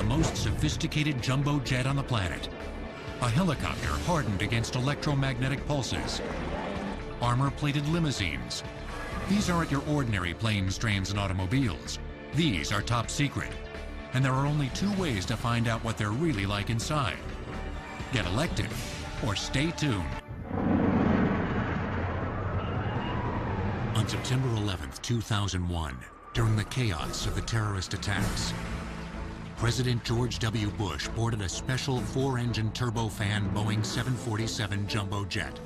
most sophisticated jumbo jet on the planet. A helicopter hardened against electromagnetic pulses. Armor-plated limousines. These aren't your ordinary planes, trains, and automobiles. These are top secret. And there are only two ways to find out what they're really like inside. Get elected or stay tuned. On September 11th, 2001, during the chaos of the terrorist attacks, President George W. Bush boarded a special 4-engine turbofan Boeing 747 jumbo jet.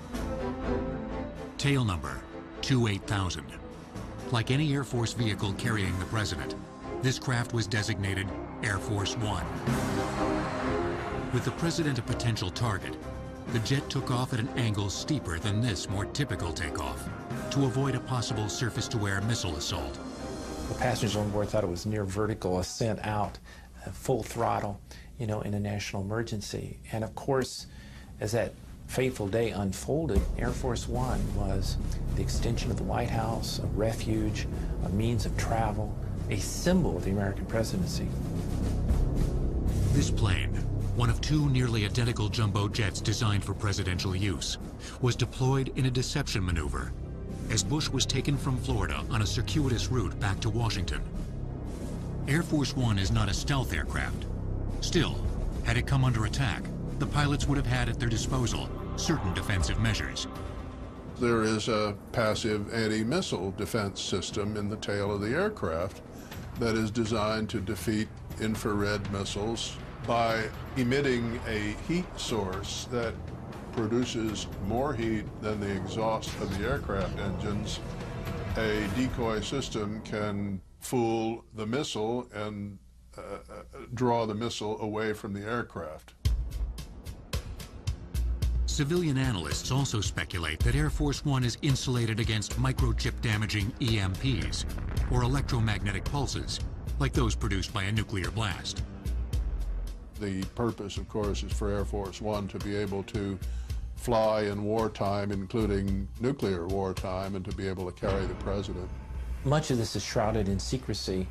Tail number 28000. Like any Air Force vehicle carrying the president, this craft was designated Air Force One. With the president a potential target, the jet took off at an angle steeper than this more typical takeoff to avoid a possible surface-to-air missile assault. The passengers on board thought it was near vertical ascent out, full throttle, in a national emergency. And of course, as that fateful day unfolded, Air Force One was the extension of the White House, a refuge, a means of travel, a symbol of the American presidency. This plane, one of two nearly identical jumbo jets designed for presidential use, was deployed in a deception maneuver as Bush was taken from Florida on a circuitous route back to Washington. Air Force One is not a stealth aircraft. Still, had it come under attack, the pilots would have had at their disposal certain defensive measures. There is a passive anti-missile defense system in the tail of the aircraft that is designed to defeat infrared missiles by emitting a heat source that produces more heat than the exhaust of the aircraft engines. A decoy system can fool the missile and draw the missile away from the aircraft. Civilian analysts also speculate that Air Force One is insulated against microchip damaging EMPs, or electromagnetic pulses, like those produced by a nuclear blast. The purpose, of course, is for Air Force One to be able to fly in wartime, including nuclear wartime, and to be able to carry the president. Much of this is shrouded in secrecy,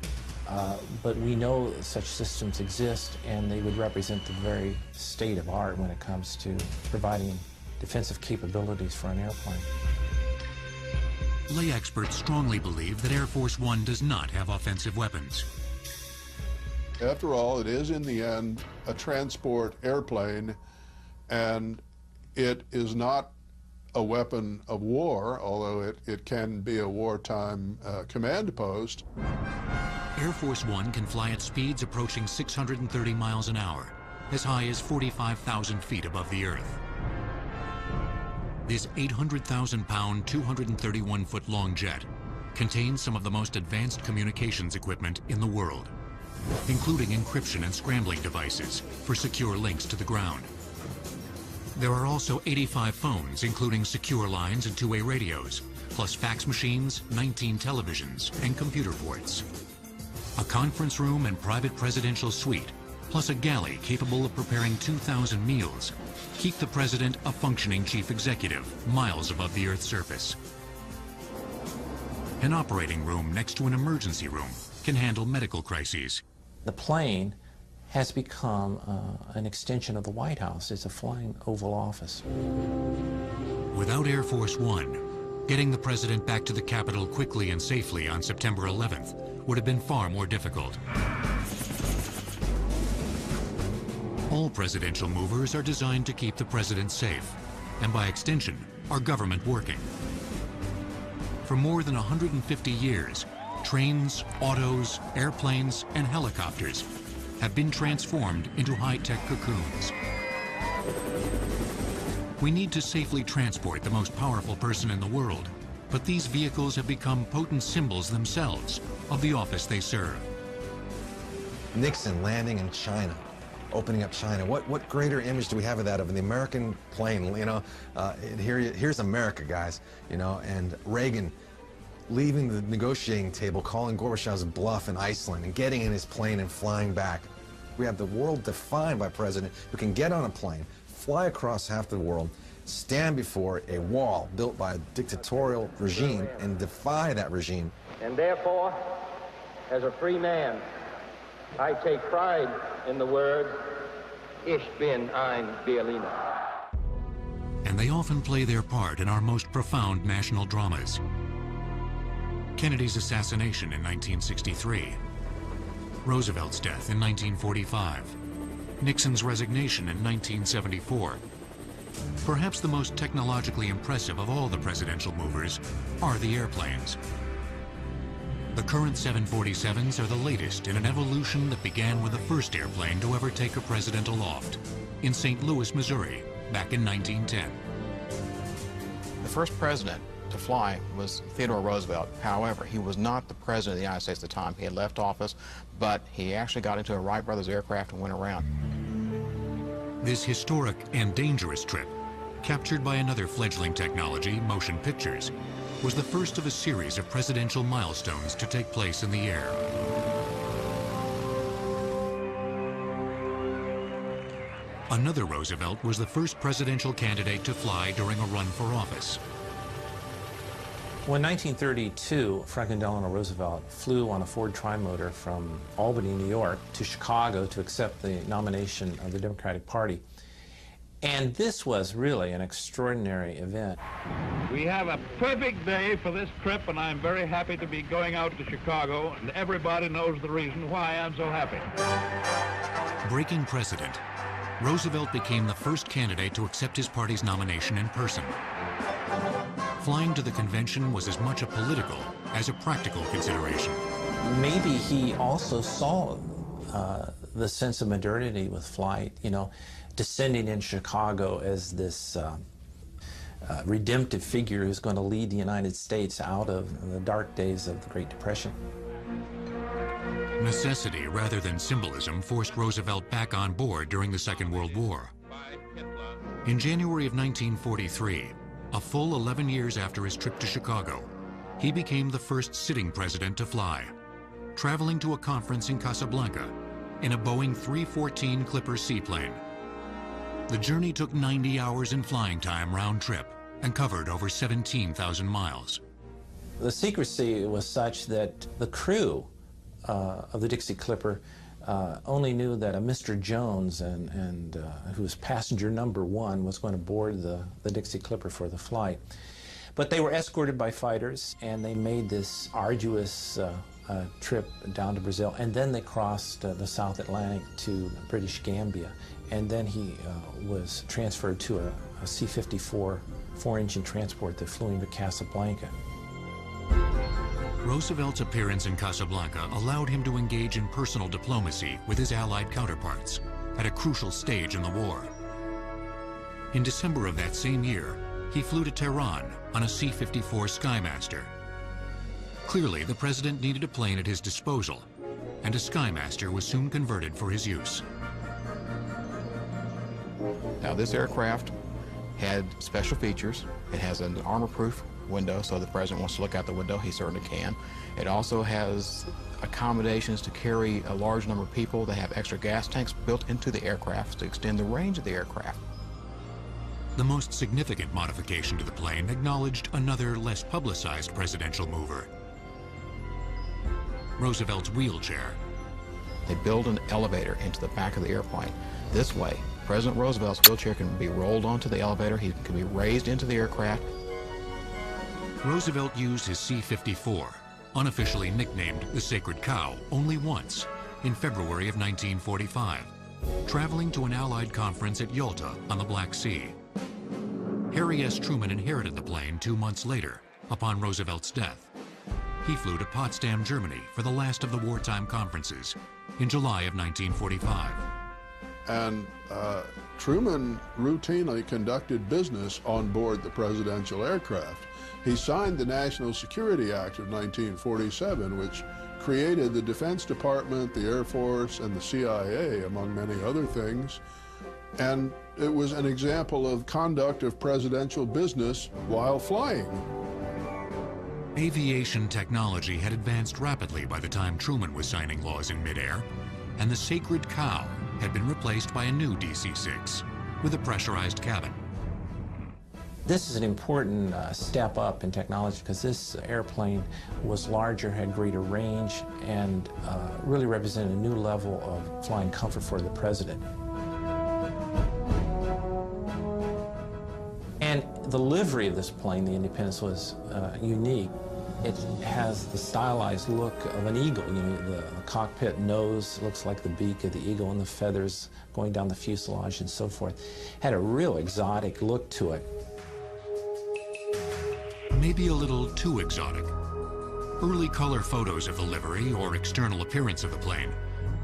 but we know such systems exist, and they would represent the very state of art when it comes to providing defensive capabilities for an airplane. Lay experts strongly believe that Air Force One does not have offensive weapons. After all, it is in the end a transport airplane, and it is not a weapon of war, although it can be a wartime command post. Air Force One can fly at speeds approaching 630 miles an hour, as high as 45,000 feet above the Earth. This 800,000-pound, 231-foot-long jet contains some of the most advanced communications equipment in the world, including encryption and scrambling devices for secure links to the ground. There are also 85 phones, including secure lines and two-way radios, plus fax machines, 19 televisions, and computer ports. A conference room and private presidential suite, plus a galley capable of preparing 2,000 meals, keep the president a functioning chief executive miles above the Earth's surface. An operating room next to an emergency room can handle medical crises. The plane has become an extension of the White House. It's a flying Oval Office. Without Air Force One, getting the president back to the Capitol quickly and safely on September 11th would have been far more difficult. All presidential movers are designed to keep the president safe, and by extension, our government working. For more than 150 years, trains, autos, airplanes, and helicopters have been transformed into high-tech cocoons. We need to safely transport the most powerful person in the world, but these vehicles have become potent symbols themselves of the office they serve. Nixon landing in China, opening up China. What greater image do we have of that, of the American plane? Here's America, guys, and Reagan leaving the negotiating table, calling Gorbachev's bluff in Iceland and getting in his plane and flying back. We have the world defined by a president who can get on a plane, fly across half the world, stand before a wall built by a dictatorial regime and defy that regime. And therefore, as a free man, I take pride in the words, Ich bin ein Berliner. And they often play their part in our most profound national dramas. Kennedy's assassination in 1963, Roosevelt's death in 1945, Nixon's resignation in 1974. Perhaps the most technologically impressive of all the presidential movers are the airplanes. The current 747s are the latest in an evolution that began with the first airplane to ever take a president aloft in St. Louis, Missouri, back in 1910. The first president to fly was Theodore Roosevelt. However, he was not the president of the United States at the time. He had left office, but he actually got into a Wright brothers aircraft and went around. This historic and dangerous trip, captured by another fledgling technology, motion pictures, was the first of a series of presidential milestones to take place in the air. Another Roosevelt was the first presidential candidate to fly during a run for office. Well, in 1932, Franklin Delano Roosevelt flew on a Ford Trimotor from Albany, New York, to Chicago to accept the nomination of the Democratic Party. And this was really an extraordinary event. We have a perfect day for this trip, and I'm very happy to be going out to Chicago, and everybody knows the reason why I'm so happy. Breaking precedent, Roosevelt became the first candidate to accept his party's nomination in person. Flying to the convention was as much a political as a practical consideration. Maybe he also saw the sense of modernity with flight, you know, descending in Chicago as this redemptive figure who's going to lead the United States out of the dark days of the Great Depression. Necessity rather than symbolism forced Roosevelt back on board during the Second World War. In January of 1943, a full 11 years after his trip to Chicago, he became the first sitting president to fly, traveling to a conference in Casablanca in a Boeing 314 Clipper seaplane. The journey took 90 hours in flying time round trip and covered over 17,000 miles. The secrecy was such that the crew of the Dixie Clipper only knew that a Mr. Jones, who was passenger number 1, was going to board the Dixie Clipper for the flight. But they were escorted by fighters, and they made this arduous trip down to Brazil, and then they crossed the South Atlantic to British Gambia, and then he was transferred to a C-54 4-engine transport that flew into Casablanca. Roosevelt's appearance in Casablanca allowed him to engage in personal diplomacy with his Allied counterparts at a crucial stage in the war. In December of that same year, he flew to Tehran on a C-54 Skymaster. Clearly, the president needed a plane at his disposal, and a Skymaster was soon converted for his use. Now, this aircraft had special features. It has an armor-proof window, so if the president wants to look out the window, he certainly can. It also has accommodations to carry a large number of people. They have extra gas tanks built into the aircraft to extend the range of the aircraft. The most significant modification to the plane acknowledged another, less publicized presidential mover: Roosevelt's wheelchair. They build an elevator into the back of the airplane. This way, President Roosevelt's wheelchair can be rolled onto the elevator. He can be raised into the aircraft. Roosevelt used his C-54, unofficially nicknamed the Sacred Cow, only once, in February of 1945, traveling to an Allied conference at Yalta on the Black Sea. Harry S. Truman inherited the plane 2 months later, upon Roosevelt's death. He flew to Potsdam, Germany for the last of the wartime conferences in July of 1945. And Truman routinely conducted business on board the presidential aircraft. He signed the National Security Act of 1947, which created the Defense Department, the Air Force, and the CIA, among many other things. And it was an example of conduct of presidential business while flying. Aviation technology had advanced rapidly by the time Truman was signing laws in midair, and the Sacred Cow had been replaced by a new DC-6 with a pressurized cabin. This is an important step up in technology because this airplane was larger, had greater range, and really represented a new level of flying comfort for the president. And the livery of this plane, the Independence, was unique. It has the stylized look of an eagle. You know, the cockpit nose looks like the beak of the eagle and the feathers going down the fuselage and so forth. Had a real exotic look to it. Maybe a little too exotic. Early color photos of the livery or external appearance of the plane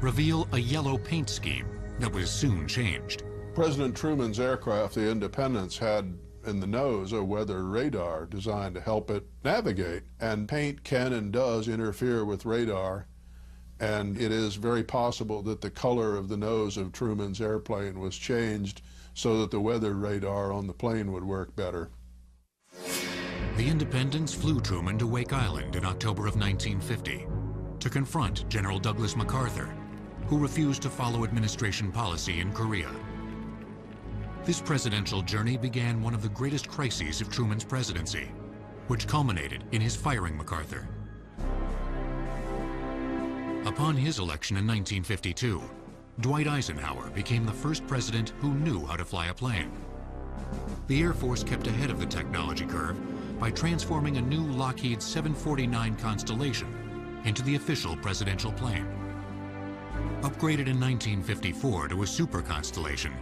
reveal a yellow paint scheme that was soon changed. President Truman's aircraft, the Independence, had in the nose a weather radar designed to help it navigate. And paint can and does interfere with radar, and it is very possible that the color of the nose of Truman's airplane was changed so that the weather radar on the plane would work better. The Independence flew Truman to Wake Island in October of 1950 to confront General Douglas MacArthur, who refused to follow administration policy in Korea. This presidential journey began one of the greatest crises of Truman's presidency, which culminated in his firing MacArthur. Upon his election in 1952, Dwight Eisenhower became the first president who knew how to fly a plane. The Air Force kept ahead of the technology curve by transforming a new Lockheed 749 Constellation into the official presidential plane. Upgraded in 1954 to a Super Constellation,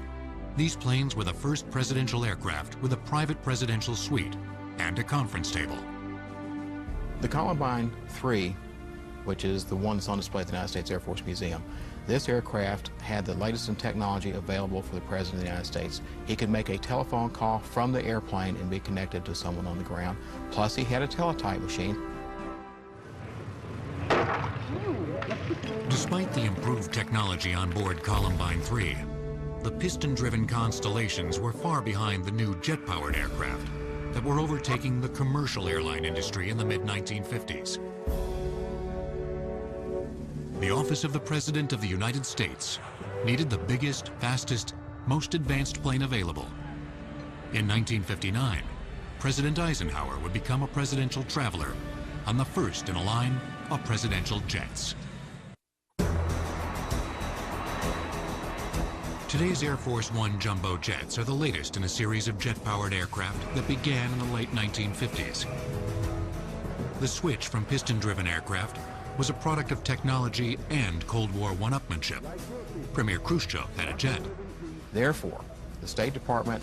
these planes were the first presidential aircraft with a private presidential suite and a conference table. The Columbine 3, which is the one that's on display at the United States Air Force Museum, this aircraft had the latest in technology available for the President of the United States. He could make a telephone call from the airplane and be connected to someone on the ground. Plus, he had a teletype machine. Despite the improved technology on board Columbine 3, the piston-driven Constellations were far behind the new jet-powered aircraft that were overtaking the commercial airline industry in the mid-1950s. The Office of the President of the United States needed the biggest, fastest, most advanced plane available. In 1959, President Eisenhower would become a presidential traveler on the first in a line of presidential jets. Today's Air Force One jumbo jets are the latest in a series of jet-powered aircraft that began in the late 1950s. The switch from piston-driven aircraft was a product of technology and Cold War one-upmanship. Premier Khrushchev had a jet. Therefore, the State Department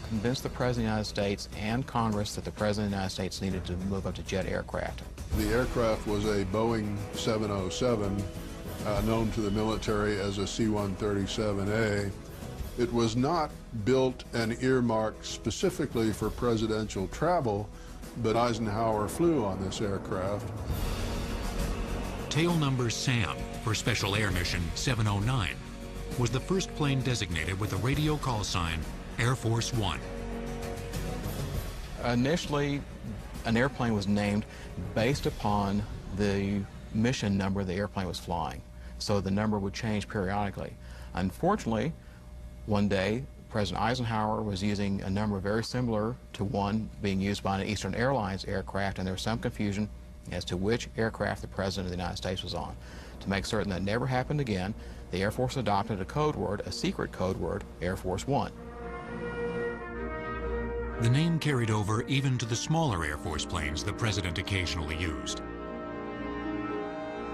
convinced the President of the United States and Congress that the President of the United States needed to move up to jet aircraft. The aircraft was a Boeing 707, known to the military as a C-137A. It was not built and earmarked specifically for presidential travel, but Eisenhower flew on this aircraft. Tail number SAM for Special Air Mission 709 was the first plane designated with a radio call sign Air Force One. Initially, an airplane was named based upon the mission number the airplane was flying, so the number would change periodically. Unfortunately, one day, President Eisenhower was using a number very similar to one being used by an Eastern Airlines aircraft, and there was some confusion as to which aircraft the President of the United States was on. To make certain that never happened again, the Air Force adopted a code word, a secret code word, Air Force One. The name carried over even to the smaller Air Force planes the President occasionally used.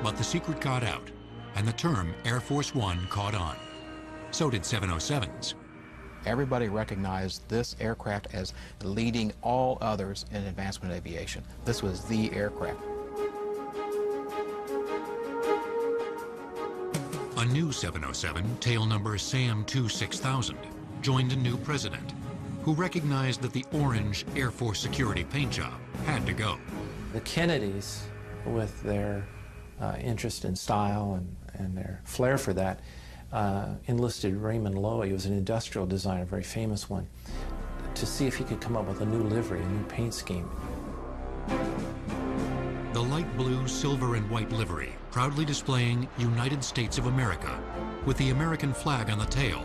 But the secret got out, and the term Air Force One caught on. So did 707s. Everybody recognized this aircraft as leading all others in advancement aviation. This was the aircraft. A new 707, tail number SAM 26000, joined a new president, who recognized that the orange Air Force security paint job had to go. The Kennedys, with their interest in style and their flair for that, enlisted Raymond Loewy, who was an industrial designer, a very famous one, to see if he could come up with a new livery, a new paint scheme. The light blue, silver, and white livery, proudly displaying United States of America, with the American flag on the tail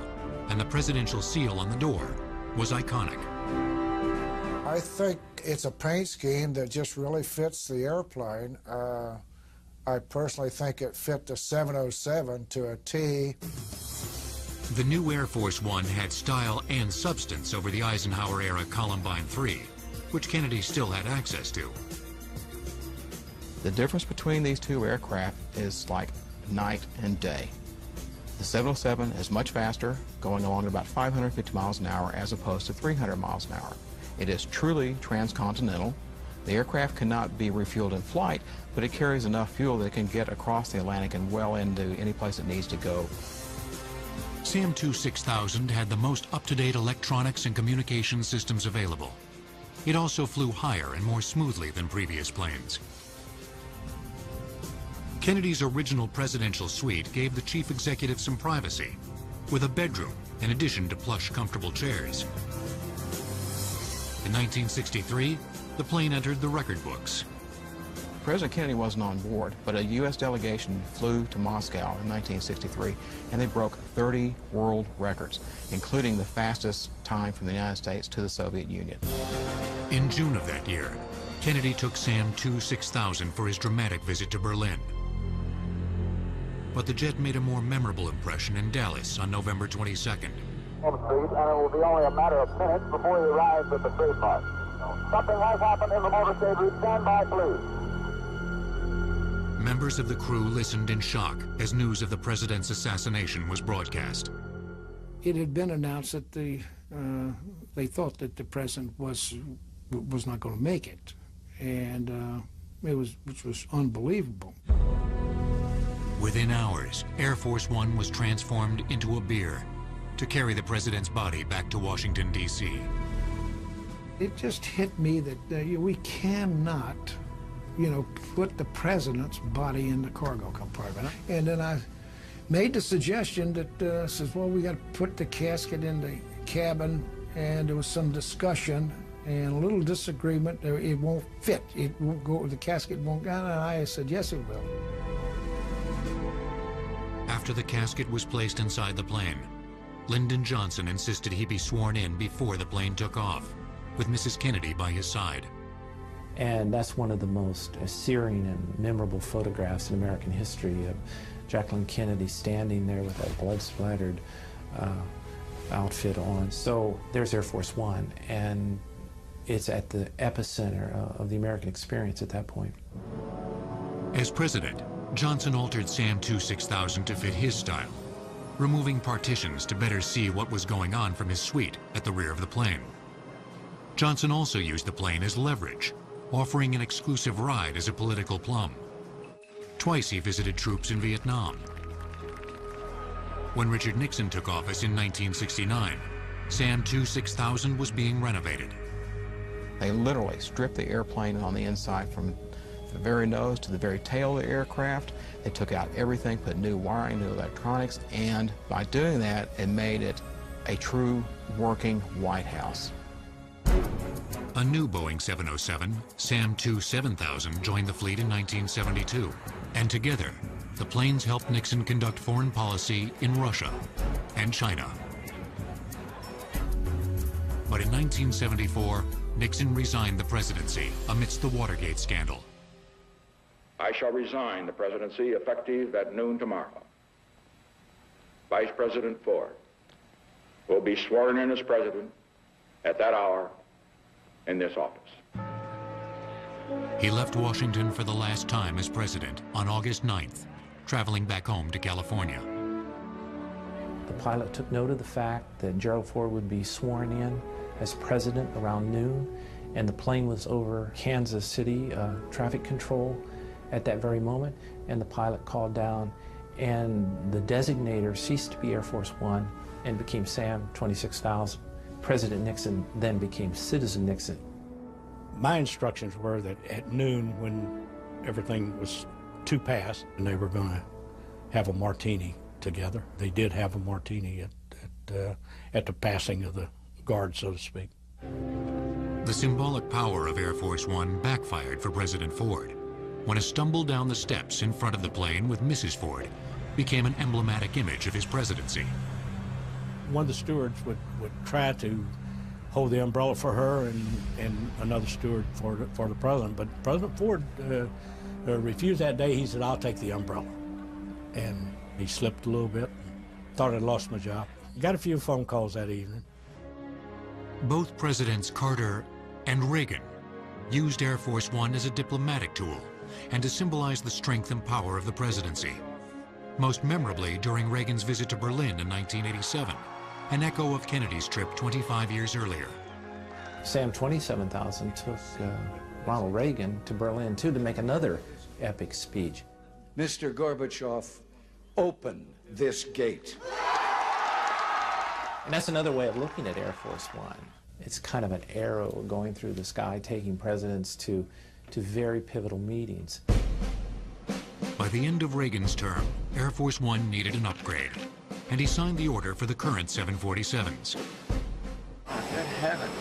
and the presidential seal on the door, was iconic. I think it's a paint scheme that just really fits the airplane. I personally think it fit the 707 to a T. The new Air Force One had style and substance over the Eisenhower-era Columbine III, which Kennedy still had access to. The difference between these two aircraft is like night and day. The 707 is much faster, going along at about 550 miles an hour as opposed to 300 miles an hour. It is truly transcontinental. The aircraft cannot be refueled in flight, but it carries enough fuel that it can get across the Atlantic and well into any place it needs to go. SAM-2 6000 had the most up-to-date electronics and communication systems available. It also flew higher and more smoothly than previous planes. Kennedy's original presidential suite gave the chief executive some privacy, with a bedroom in addition to plush, comfortable chairs. In 1963, the plane entered the record books. President Kennedy wasn't on board, but a U.S. delegation flew to Moscow in 1963, and they broke 30 world records, including the fastest time from the United States to the Soviet Union. In June of that year, Kennedy took SAM-2 6000 for his dramatic visit to Berlin. But the jet made a more memorable impression in Dallas on November 22nd. And it will be only a matter of minutes before he arrives at the trademark. Something has happened in the motorcade route. Stand by, please. Members of the crew listened in shock as news of the president's assassination was broadcast. It had been announced that they thought that the president was not going to make it, and which was unbelievable. Within hours, Air Force One was transformed into a beer to carry the president's body back to Washington, D.C. It just hit me that we cannot, put the president's body in the cargo compartment. And then I made the suggestion that says, well, we got to put the casket in the cabin, and there was some discussion and a little disagreement. It won't fit. It won't go. The casket won't go. And I said, yes, it will. After the casket was placed inside the plane, Lyndon Johnson insisted he be sworn in before the plane took off, with Mrs. Kennedy by his side. And that's one of the most searing and memorable photographs in American history of Jacqueline Kennedy standing there with that blood-splattered outfit on. So there's Air Force One, and it's at the epicenter of the American experience at that point. As president, Johnson altered SAM-2 6000 to fit his style, removing partitions to better see what was going on from his suite at the rear of the plane. Johnson also used the plane as leverage, offering an exclusive ride as a political plum. Twice he visited troops in Vietnam. When Richard Nixon took office in 1969, SAM-2 6000 was being renovated. They literally stripped the airplane on the inside from the very nose to the very tail of the aircraft. They took out everything, put new wiring, new electronics, and by doing that, it made it a true working White House. A new Boeing 707, SAM-2 7000, joined the fleet in 1972, and together, the planes helped Nixon conduct foreign policy in Russia and China. But in 1974, Nixon resigned the presidency amidst the Watergate scandal. I shall resign the presidency effective at noon tomorrow. Vice President Ford will be sworn in as president at that hour in this office. He left Washington for the last time as president on August 9th, traveling back home to California. The pilot took note of the fact that Gerald Ford would be sworn in as president around noon, and the plane was over Kansas City traffic control at that very moment, and the pilot called down, and the designator ceased to be Air Force One and became SAM 26000. President Nixon then became Citizen Nixon. My instructions were that at noon, when everything was to pass, and they were going to have a martini together. They did have a martini at the passing of the guard, so to speak. The symbolic power of Air Force One backfired for President Ford when a stumble down the steps in front of the plane with Mrs. Ford became an emblematic image of his presidency. One of the stewards would try to hold the umbrella for her and another steward for the president. But President Ford refused that day. He said, "I'll take the umbrella." And he slipped a little bit. Thought I'd lost my job. Got a few phone calls that evening. Both Presidents Carter and Reagan used Air Force One as a diplomatic tool and to symbolize the strength and power of the presidency. Most memorably during Reagan's visit to Berlin in 1987, an echo of Kennedy's trip 25 years earlier. Sam 27,000 took Ronald Reagan to Berlin, too, to make another epic speech. Mr. Gorbachev, open this gate. And that's another way of looking at Air Force One. It's kind of an arrow going through the sky, taking presidents to very pivotal meetings. By the end of Reagan's term, Air Force One needed an upgrade, and he signed the order for the current 747s. Good heavens.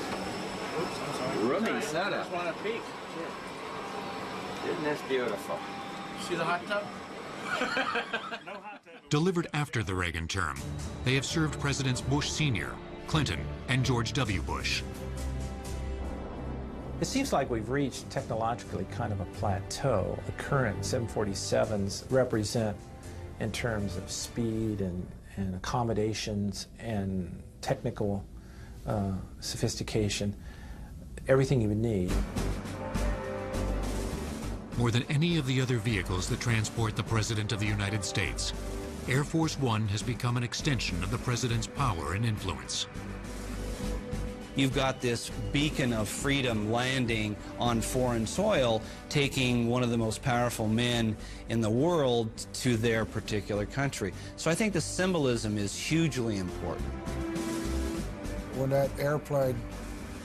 Oops, I'm sorry. Roomy setup. I just want to peek. Isn't this beautiful? See the hot tub? Delivered after the Reagan term, they have served Presidents Bush Sr., Clinton, and George W. Bush. It seems like we've reached technologically kind of a plateau. The current 747s represent, in terms of speed and accommodations and technical sophistication, everything you would need. More than any of the other vehicles that transport the President of the United States, Air Force One has become an extension of the President's power and influence. You've got this beacon of freedom landing on foreign soil, taking one of the most powerful men in the world to their particular country. So I think the symbolism is hugely important. When that airplane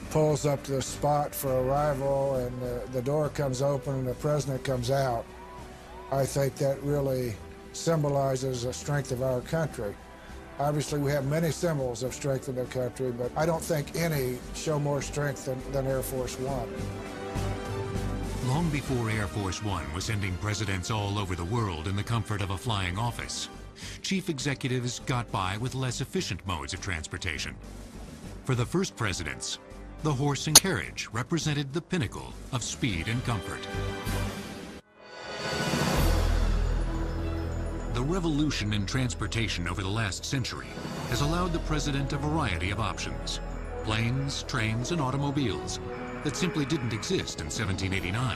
pulls up to the spot for arrival and the door comes open and the president comes out, I think that really symbolizes the strength of our country. Obviously, we have many symbols of strength in the country, but I don't think any show more strength than Air Force One. Long before Air Force One was sending presidents all over the world in the comfort of a flying office, chief executives got by with less efficient modes of transportation. For the first presidents, the horse and carriage represented the pinnacle of speed and comfort. The revolution in transportation over the last century has allowed the president a variety of options: planes, trains, and automobiles that simply didn't exist in 1789.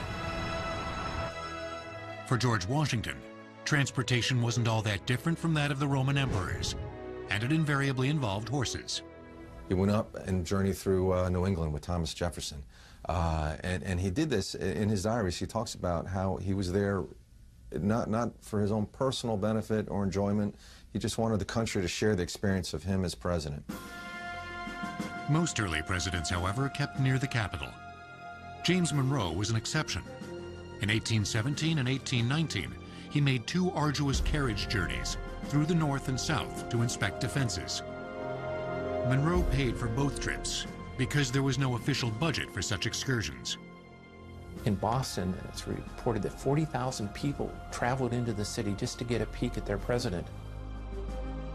For George Washington, transportation wasn't all that different from that of the Roman emperors, and it invariably involved horses. He went up and journeyed through New England with Thomas Jefferson. And he did this in his diaries. He talks about how he was there not for his own personal benefit or enjoyment. He just wanted the country to share the experience of him as president. Most early presidents, however, kept near the capital. James Monroe was an exception. In 1817 and 1819, he made 2 arduous carriage journeys through the North and South to inspect defenses. Monroe paid for both trips because there was no official budget for such excursions. In Boston, it's reported that 40,000 people traveled into the city just to get a peek at their president.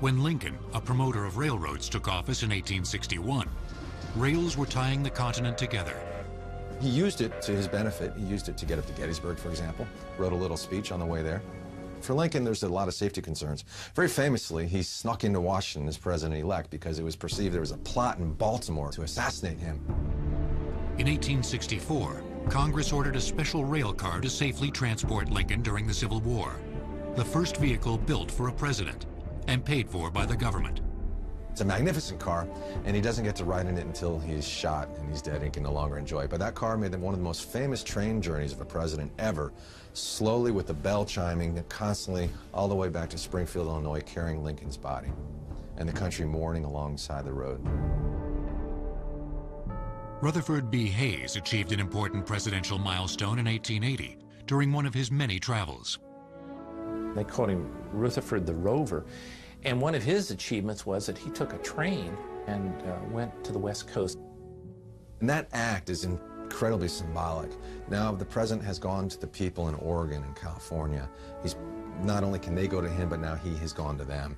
When Lincoln, a promoter of railroads, took office in 1861, rails were tying the continent together. He used it to his benefit. He used it to get up to Gettysburg, for example. Wrote a little speech on the way there. For Lincoln, there's a lot of safety concerns. Very famously, he snuck into Washington as president-elect because it was perceived there was a plot in Baltimore to assassinate him. In 1864, Congress ordered a special rail car to safely transport Lincoln during the Civil War, the first vehicle built for a president and paid for by the government. It's a magnificent car, and he doesn't get to ride in it until he's shot and he's dead and can no longer enjoy it. But that car made them one of the most famous train journeys of a president ever, slowly with the bell chiming constantly all the way back to Springfield, Illinois, carrying Lincoln's body, and the country mourning alongside the road. Rutherford B. Hayes achieved an important presidential milestone in 1880 during one of his many travels. They called him Rutherford the Rover. And one of his achievements was that he took a train and went to the West Coast. And that act is incredibly symbolic. Now the president has gone to the people in Oregon and California. He's not only can they go to him, but now he has gone to them.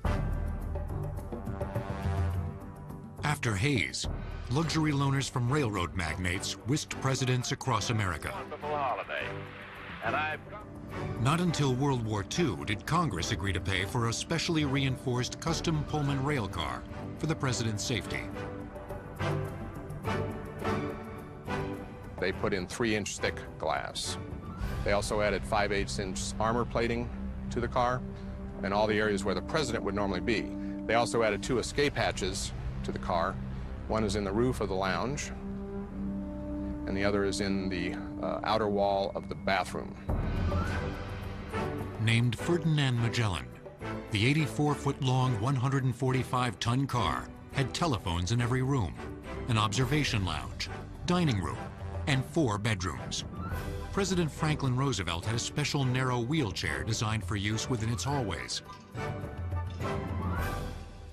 After Hayes, luxury loaners from railroad magnates whisked presidents across America. Wonderful holiday. And Not until World War II did Congress agree to pay for a specially reinforced custom Pullman rail car for the president's safety. They put in 3-inch thick glass. They also added 5/8-inch armor plating to the car in all the areas where the president would normally be. They also added 2 escape hatches to the car. One is in the roof of the lounge, and the other is in the outer wall of the bathroom. Named Ferdinand Magellan, the 84-foot-long, 145-ton car had telephones in every room, an observation lounge, dining room, and 4 bedrooms. President Franklin Roosevelt had a special narrow wheelchair designed for use within its hallways.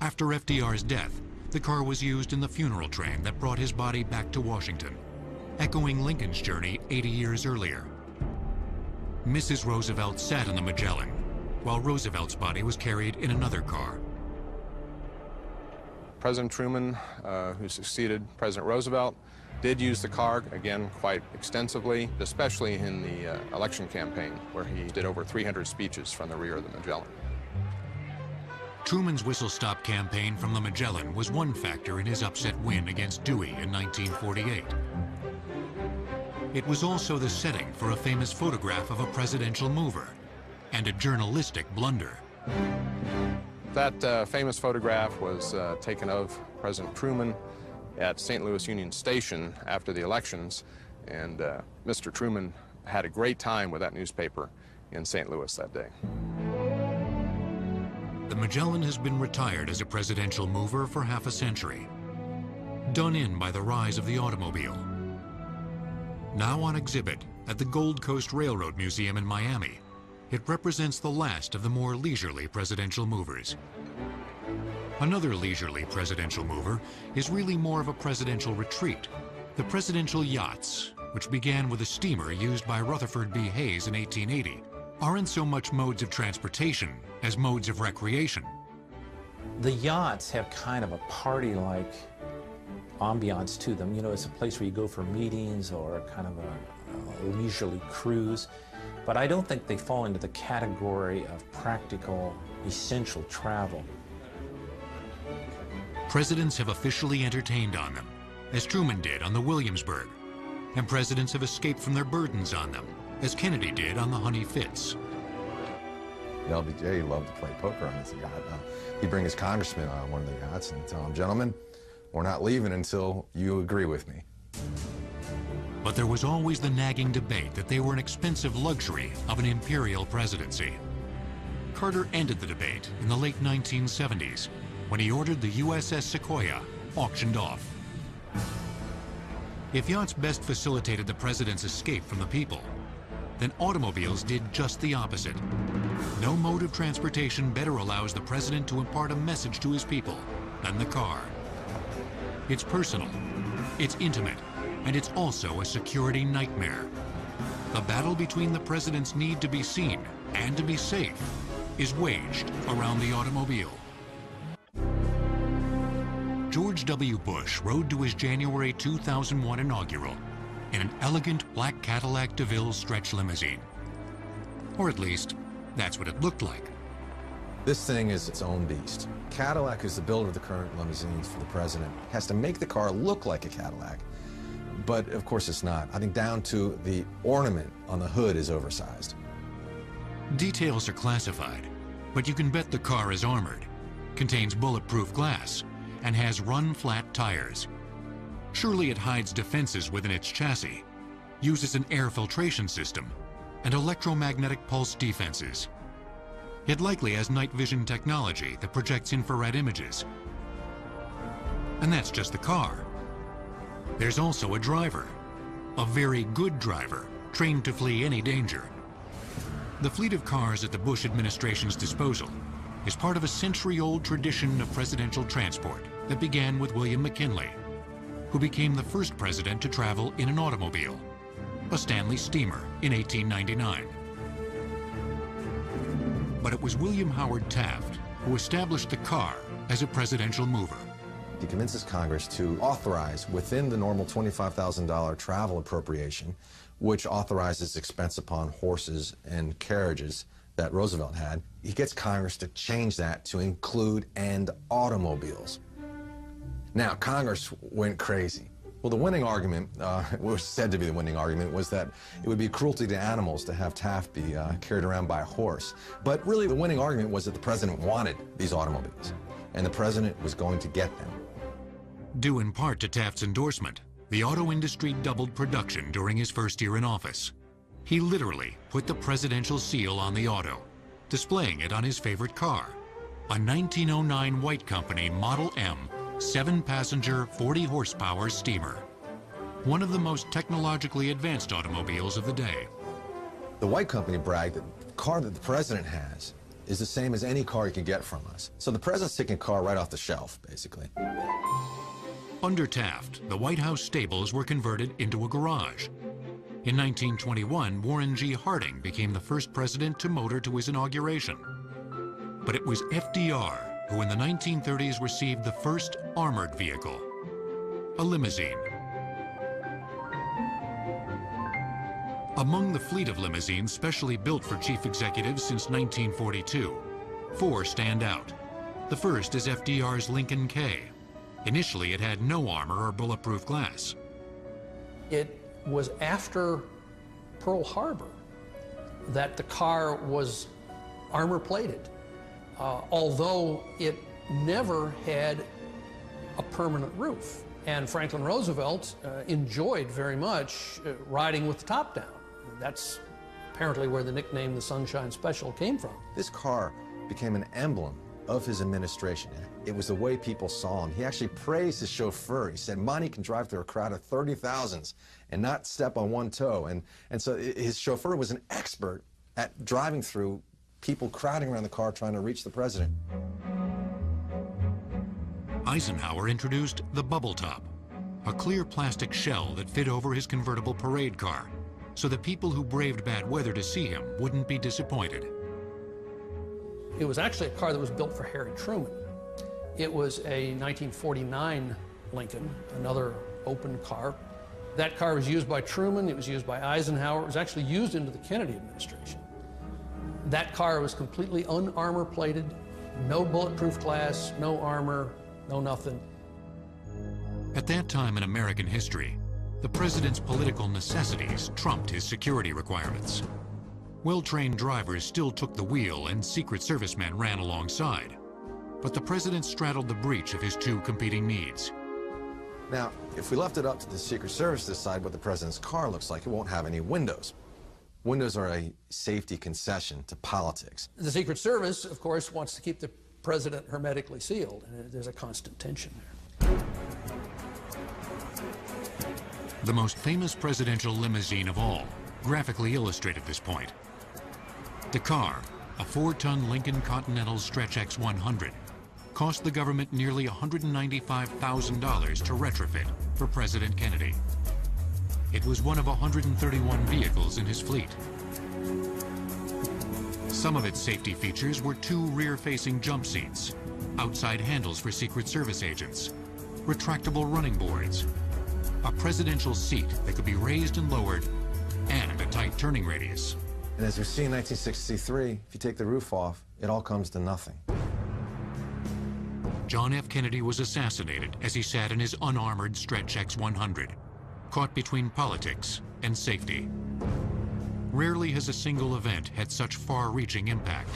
After FDR's death, the car was used in the funeral train that brought his body back to Washington, echoing Lincoln's journey 80 years earlier. Mrs. Roosevelt sat in the Magellan, while Roosevelt's body was carried in another car. President Truman, who succeeded President Roosevelt, did use the car, again, quite extensively, especially in the election campaign, where he did over 300 speeches from the rear of the Magellan. Truman's whistle-stop campaign from the Magellan was one factor in his upset win against Dewey in 1948. It was also the setting for a famous photograph of a presidential mover and a journalistic blunder. That famous photograph was taken of President Truman at St. Louis Union Station after the elections, and Mr. Truman had a great time with that newspaper in St. Louis that day. The Magellan has been retired as a presidential mover for half a century, done in by the rise of the automobile. Now on exhibit at the Gold Coast Railroad Museum in Miami, it represents the last of the more leisurely presidential movers. Another leisurely presidential mover is really more of a presidential retreat. The presidential yachts, which began with a steamer used by Rutherford B. Hayes in 1880, aren't so much modes of transportation as modes of recreation. The yachts have kind of a party-like ambiance to them. You know, it's a place where you go for meetings or kind of a leisurely cruise. But I don't think they fall into the category of practical, essential travel. Presidents have officially entertained on them, as Truman did on the Williamsburg, and presidents have escaped from their burdens on them, as Kennedy did on the Honey Fitz. LBJ loved to play poker on his yacht. He'd bring his congressman on one of the yachts and tell him, "Gentlemen, we're not leaving until you agree with me." But there was always the nagging debate that they were an expensive luxury of an imperial presidency. Carter ended the debate in the late 1970s when he ordered the USS Sequoia auctioned off. If yachts best facilitated the president's escape from the people, then automobiles did just the opposite. No mode of transportation better allows the president to impart a message to his people than the car. It's personal, it's intimate, and it's also a security nightmare. The battle between the president's need to be seen and to be safe is waged around the automobile. George W. Bush rode to his January 2001 inaugural in an elegant black Cadillac DeVille stretch limousine. Or at least, that's what it looked like. This thing is its own beast. Cadillac is the builder of the current limousines for the president. Has to make the car look like a Cadillac, but of course it's not. I think down to the ornament on the hood is oversized. Details are classified, but you can bet the car is armored, contains bulletproof glass, and has run-flat tires. Surely it hides defenses within its chassis, uses an air filtration system, and electromagnetic pulse defenses. It likely has night vision technology that projects infrared images. And that's just the car. There's also a driver, a very good driver, trained to flee any danger. The fleet of cars at the Bush administration's disposal is part of a century-old tradition of presidential transport that began with William McKinley, who became the first president to travel in an automobile, a Stanley steamer, in 1899. But it was William Howard Taft who established the car as a presidential mover. he convinces Congress to authorize within the normal $25,000 travel appropriation, which authorizes expense upon horses and carriages that Roosevelt had. He gets Congress to change that to include and automobiles. Now, Congress went crazy. Well, the winning argument, what was said to be the winning argument, was that it would be cruelty to animals to have Taft be carried around by a horse. But really, the winning argument was that the president wanted these automobiles, and the president was going to get them. Due in part to Taft's endorsement, the auto industry doubled production during his first year in office. He literally put the presidential seal on the auto, displaying it on his favorite car, a 1909 White Company Model M 7-passenger, 40-horsepower steamer. One of the most technologically advanced automobiles of the day. The White Company bragged that the car that the president has is the same as any car he can get from us. So the president's taking a car right off the shelf, basically. Under Taft, the White House stables were converted into a garage. In 1921, Warren G. Harding became the first president to motor to his inauguration. But it was FDR who in the 1930s received the first armored vehicle, a limousine. Among the fleet of limousines specially built for chief executives since 1942, 4 stand out. The first is FDR's Lincoln K. Initially, it had no armor or bulletproof glass. It was after Pearl Harbor that the car was armor-plated. Although it never had a permanent roof. And Franklin Roosevelt enjoyed very much riding with the top down. That's apparently where the nickname the Sunshine Special came from. This car became an emblem of his administration. It was the way people saw him. He actually praised his chauffeur. He said, Monty can drive through a crowd of 30,000s and not step on one toe. And so his chauffeur was an expert at driving through people crowding around the car trying to reach the president. Eisenhower introduced the bubble top, a clear plastic shell that fit over his convertible parade car, so that people who braved bad weather to see him wouldn't be disappointed. It was actually a car that was built for Harry Truman. It was a 1949 Lincoln, another open car. That car was used by Truman, it was used by Eisenhower, it was actually used into the Kennedy administration. That car was completely un-armor plated, no bulletproof glass, no armor, no nothing. At that time in American history, the president's political necessities trumped his security requirements. Well-trained drivers still took the wheel and Secret Service men ran alongside. But the president straddled the breach of his 2 competing needs. Now, if we left it up to the Secret Service to decide what the president's car looks like, it won't have any windows. Windows are a safety concession to politics. The Secret Service, of course, wants to keep the president hermetically sealed, and there's a constant tension there. The most famous presidential limousine of all graphically illustrated this point. The car, a 4-ton Lincoln Continental Stretch X 100, cost the government nearly $195,000 to retrofit for President Kennedy. It was one of 131 vehicles in his fleet. Some of its safety features were 2 rear-facing jump seats, outside handles for Secret Service agents, retractable running boards, a presidential seat that could be raised and lowered, and a tight turning radius. And as we see in 1963, if you take the roof off, it all comes to nothing. John F. Kennedy was assassinated as he sat in his unarmored Stretch X 100, caught between politics and safety. Rarely has a single event had such far-reaching impact.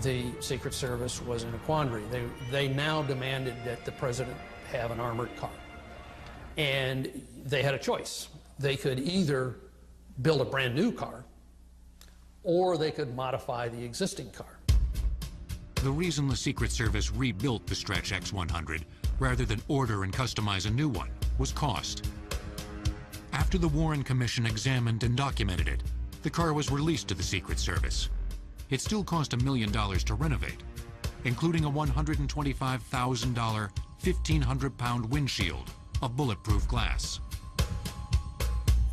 The Secret Service was in a quandary. They now demanded that the president have an armored car. And they had a choice. They could either build a brand new car, or they could modify the existing car. The reason the Secret Service rebuilt the Stretch X 100 rather than order and customize a new one was cost. After the Warren Commission examined and documented it, the car was released to the Secret Service. It still cost $1 million to renovate, including a $125,000, 1,500-pound windshield of bulletproof glass.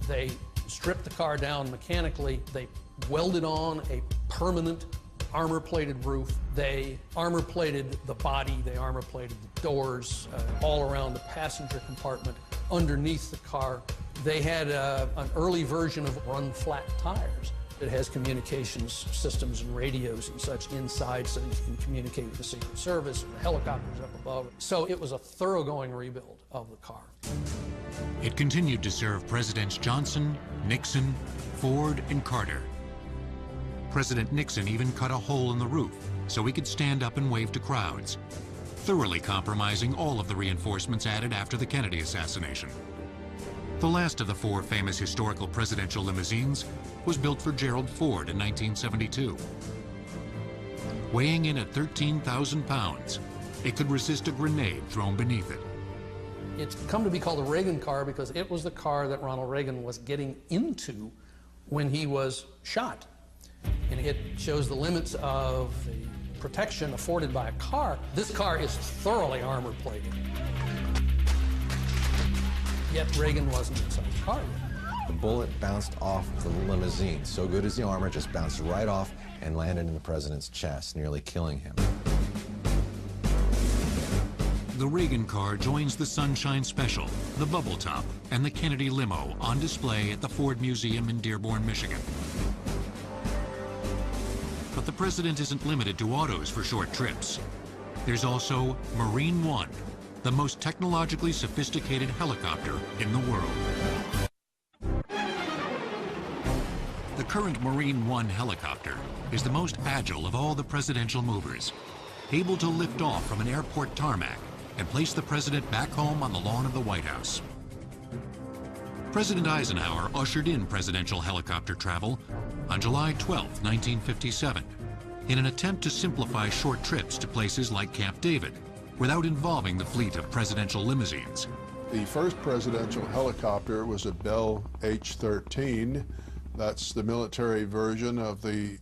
They stripped the car down mechanically. They welded on a permanent armor-plated roof. They armor-plated the body. They armor-plated the doors all around the passenger compartment, underneath the car. They had an early version of run-flat tires. It has communications systems and radios and such inside so that you can communicate with the Secret Service and the helicopters up above. So it was a thoroughgoing rebuild of the car. It continued to serve Presidents Johnson, Nixon, Ford, and Carter. President Nixon even cut a hole in the roof so he could stand up and wave to crowds, thoroughly compromising all of the reinforcements added after the Kennedy assassination. The last of the 4 famous historical presidential limousines was built for Gerald Ford in 1972. Weighing in at 13,000 pounds, it could resist a grenade thrown beneath it. It's come to be called the Reagan car because it was the car that Ronald Reagan was getting into when he was shot. And it shows the limits of the protection afforded by a car. This car is thoroughly armor-plated. Yet Reagan wasn't inside the car yet. The bullet bounced off the limousine. So good as the armor, just bounced right off and landed in the president's chest, nearly killing him. The Reagan car joins the Sunshine Special, the Bubble Top, and the Kennedy Limo on display at the Ford Museum in Dearborn, Michigan. But the president isn't limited to autos for short trips. There's also Marine One, the most technologically sophisticated helicopter in the world. The current Marine One helicopter is the most agile of all the presidential movers, able to lift off from an airport tarmac and place the president back home on the lawn of the White House. President Eisenhower ushered in presidential helicopter travel on July 12, 1957, in an attempt to simplify short trips to places like Camp David without involving the fleet of presidential limousines. The first presidential helicopter was a Bell H-13. That's the military version of the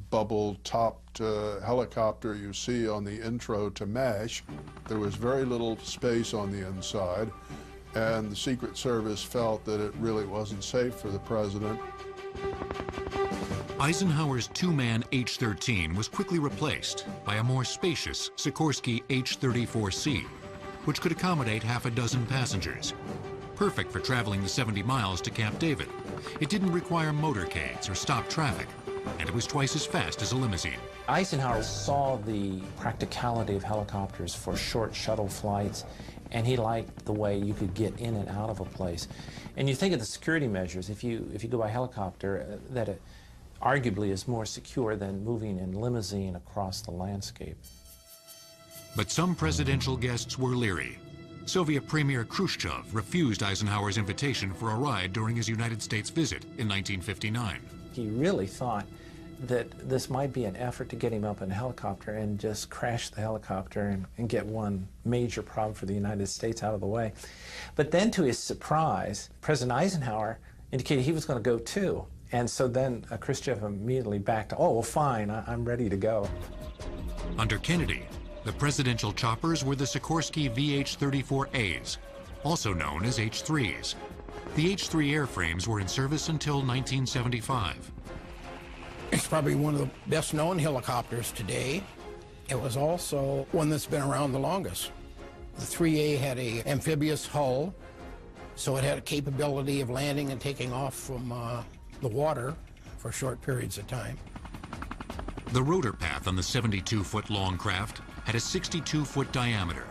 bubble-topped helicopter you see on the intro to MASH. There was very little space on the inside, and the Secret Service felt that it really wasn't safe for the president. Eisenhower's 2-man H-13 was quickly replaced by a more spacious Sikorsky H-34C, which could accommodate half a dozen passengers. Perfect for traveling the 70 miles to Camp David. It didn't require motorcades or stop traffic, and it was twice as fast as a limousine. Eisenhower saw the practicality of helicopters for short shuttle flights, and he liked the way you could get in and out of a place. And you think of the security measures, if you go by helicopter, that it arguably is more secure than moving in limousine across the landscape. But some presidential guests were leery. Soviet Premier Khrushchev refused Eisenhower's invitation for a ride during his United States visit in 1959. He really thought that this might be an effort to get him up in a helicopter and just crash the helicopter and get one major problem for the United States out of the way. But then, to his surprise, President Eisenhower indicated he was going to go too. And so then Khrushchev immediately backed, oh, well, fine, I'm ready to go. Under Kennedy, the presidential choppers were the Sikorsky VH-34As, also known as H-3s. The H-3 airframes were in service until 1975. It's probably one of the best-known helicopters today. It was also one that's been around the longest. The 3A had an amphibious hull, so it had a capability of landing and taking off from the water for short periods of time. The rotor path on the 72-foot-long craft had a 62-foot diameter.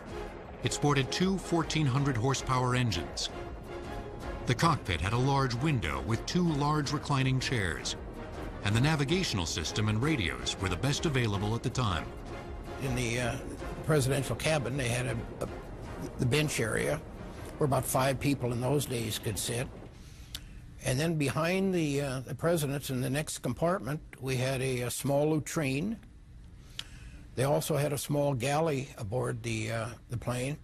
It sported two 1,400-horsepower engines. The cockpit had a large window with two large reclining chairs, and the navigational system and radios were the best available at the time. In the presidential cabin, they had the bench area where about 5 people in those days could sit. And then behind the presidents in the next compartment, we had a small latrine. They also had a small galley aboard the plane.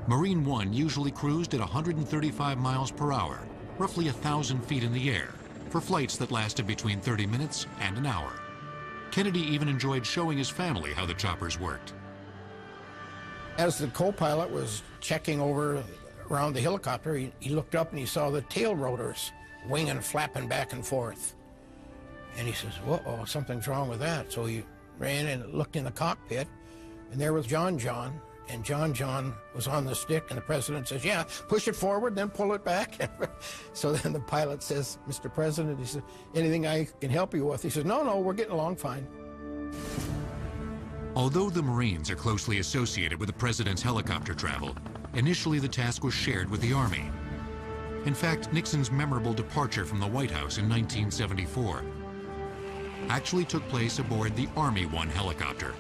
Marine One usually cruised at 135 miles per hour, roughly 1,000 feet in the air, for flights that lasted between 30 minutes and an hour. Kennedy even enjoyed showing his family how the choppers worked. As the co-pilot was checking over around the helicopter, he looked up and he saw the tail rotors winging, flapping back and forth. And he says, whoa, something's wrong with that. So he ran and looked in the cockpit, and there was John, and John was on the stick, and the president says, yeah, push it forward, then pull it back. So then the pilot says, Mr. President, he says, anything I can help you with? He says, no, we're getting along fine. Although the Marines are closely associated with the president's helicopter travel, initially the task was shared with the Army. In fact, Nixon's memorable departure from the White House in 1974 actually took place aboard the Army One helicopter.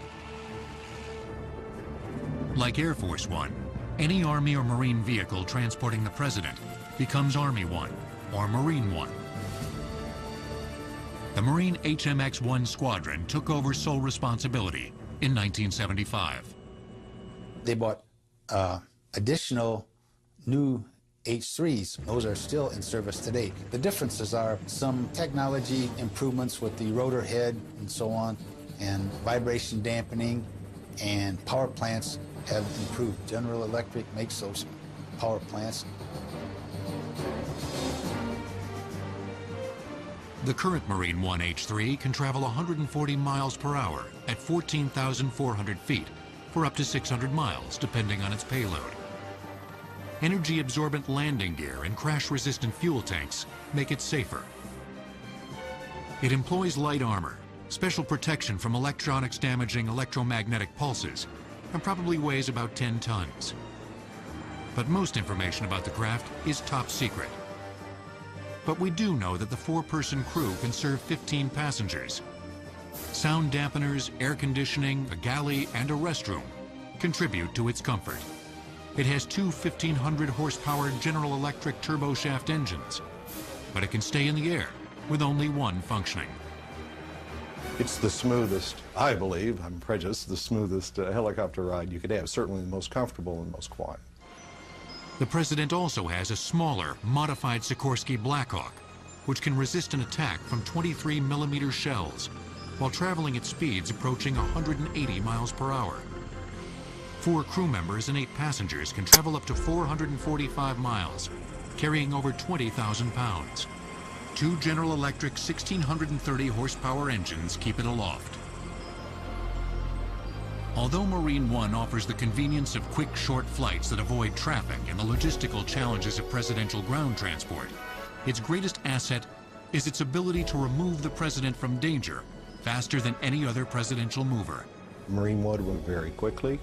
Like Air Force One, any Army or Marine vehicle transporting the president becomes Army One or Marine One. The Marine HMX-1 squadron took over sole responsibility in 1975. They bought additional new H-3s. Those are still in service today. The differences are some technology improvements with the rotor head and so on, and vibration dampening, and power plants have improved. General Electric makes those power plants. The current Marine 1 H-3 can travel 140 miles per hour at 14,400 feet for up to 600 miles, depending on its payload. Energy-absorbent landing gear and crash-resistant fuel tanks make it safer. It employs light armor, special protection from electronics damaging electromagnetic pulses, and probably weighs about 10 tons. But most information about the craft is top secret. But we do know that the 4-person crew can serve 15 passengers. Sound dampeners, air conditioning, a galley, and a restroom contribute to its comfort. It has two 1,500 horsepower General Electric turboshaft engines, but it can stay in the air with only one functioning. It's the smoothest, I believe, I'm prejudiced, the smoothest helicopter ride you could have, certainly the most comfortable and most quiet. The president also has a smaller, modified Sikorsky Blackhawk, which can resist an attack from 23mm shells while traveling at speeds approaching 180 miles per hour. 4 crew members and 8 passengers can travel up to 445 miles, carrying over 20,000 pounds. 2 General Electric 1,630 horsepower engines keep it aloft. Although Marine One offers the convenience of quick, short flights that avoid traffic and the logistical challenges of presidential ground transport, its greatest asset is its ability to remove the president from danger faster than any other presidential mover. Marine One would very quickly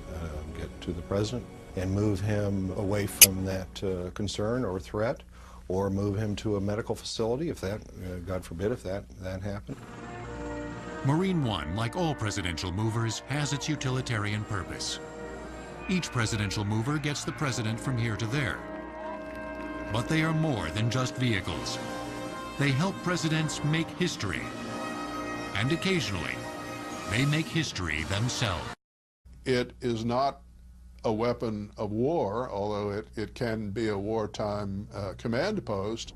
get to the president and move him away from that concern or threat, or move him to a medical facility if that, God forbid, if that happened. Marine One, like all presidential movers, has its utilitarian purpose. Each presidential mover gets the president from here to there. But they are more than just vehicles. They help presidents make history. And occasionally, they make history themselves. It is not a weapon of war, although it can be a wartime command post.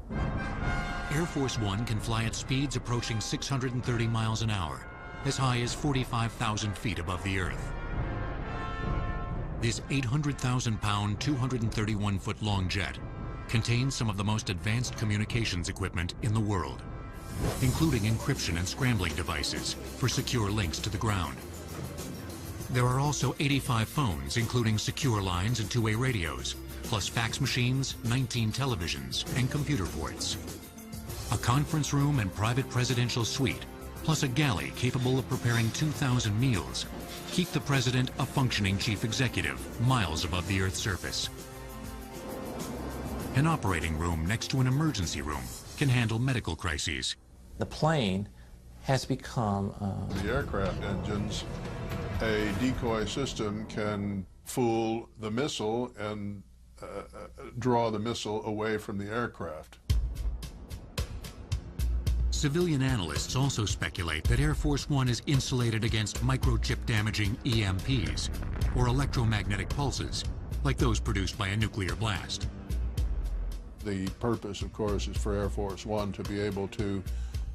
Air Force One can fly at speeds approaching 630 miles an hour, as high as 45,000 feet above the Earth. This 800,000-pound, 231-foot-long jet contains some of the most advanced communications equipment in the world, including encryption and scrambling devices for secure links to the ground. There are also 85 phones, including secure lines and two-way radios, plus fax machines, 19 televisions, and computer ports. A conference room and private presidential suite, plus a galley capable of preparing 2,000 meals, keep the president a functioning chief executive miles above the Earth's surface. An operating room next to an emergency room can handle medical crises. The plane has become... The aircraft engines, a decoy system can fool the missile and draw the missile away from the aircraft. Civilian analysts also speculate that Air Force One is insulated against microchip damaging EMPs, or electromagnetic pulses, like those produced by a nuclear blast. The purpose, of course, is for Air Force One to be able to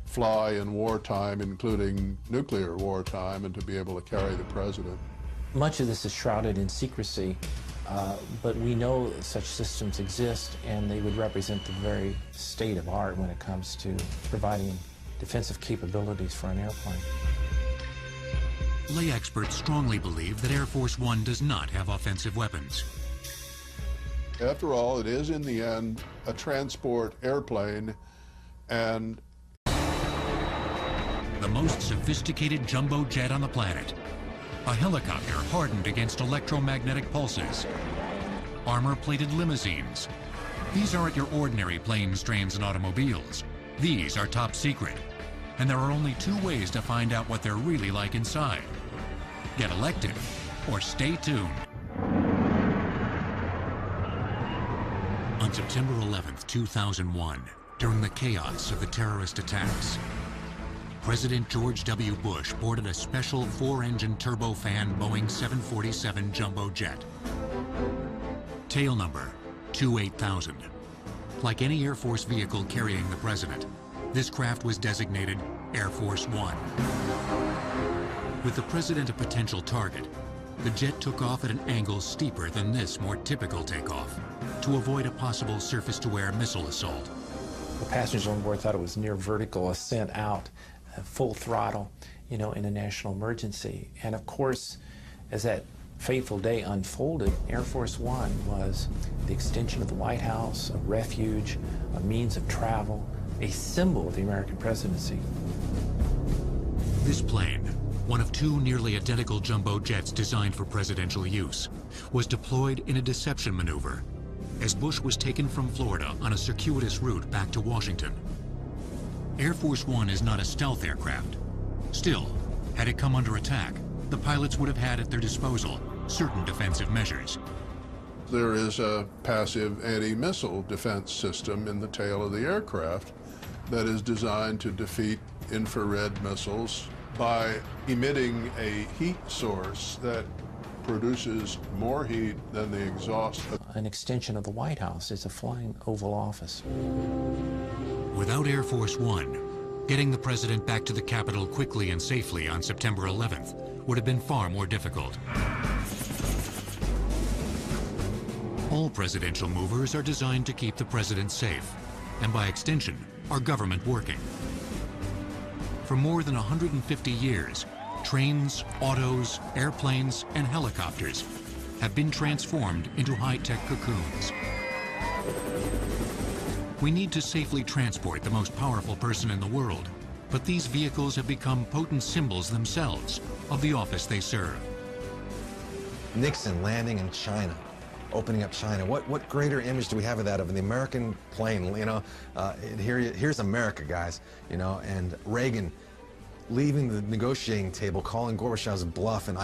fly in wartime, including nuclear wartime, and to be able to carry the president. Much of this is shrouded in secrecy, but we know such systems exist, and they would represent the very state of art when it comes to providing defensive capabilities for an airplane. Lay experts strongly believe that Air Force One does not have offensive weapons. After all, it is in the end a transport airplane, and the most sophisticated jumbo jet on the planet. A helicopter hardened against electromagnetic pulses. Armor-plated limousines. These aren't your ordinary planes, trains, and automobiles. These are top secret. And there are only two ways to find out what they're really like inside. Get elected or stay tuned. On September 11th, 2001, during the chaos of the terrorist attacks, President George W. Bush boarded a special 4-engine turbofan Boeing 747 jumbo jet. Tail number 28000. Like any Air Force vehicle carrying the president, this craft was designated Air Force One. With the president a potential target, the jet took off at an angle steeper than this more typical takeoff to avoid a possible surface-to-air missile assault. The passengers on board thought it was near vertical ascent out, full throttle, in a national emergency. And of course, as that fateful day unfolded, Air Force One was the extension of the White House, a refuge, a means of travel, a symbol of the American presidency. This plane, one of two nearly identical jumbo jets designed for presidential use, was deployed in a deception maneuver as Bush was taken from Florida on a circuitous route back to Washington. Air Force One is not a stealth aircraft. Still, had it come under attack, the pilots would have had at their disposal certain defensive measures. there is a passive anti-missile defense system in the tail of the aircraft that is designed to defeat infrared missiles by emitting a heat source that produces more heat than the exhaust. An extension of the White House is a flying Oval Office. Without Air Force One, getting the president back to the Capitol quickly and safely on September 11th would have been far more difficult. All presidential movers are designed to keep the president safe, and by extension, our government working. For more than 150 years, trains, autos, airplanes, and helicopters have been transformed into high-tech cocoons. We need to safely transport the most powerful person in the world, but these vehicles have become potent symbols themselves of the office they serve. Nixon landing in China, opening up China. What greater image do we have of that, of the American plane? You know, here's America, guys. You know, and Reagan leaving the negotiating table, calling Gorbachev's bluff and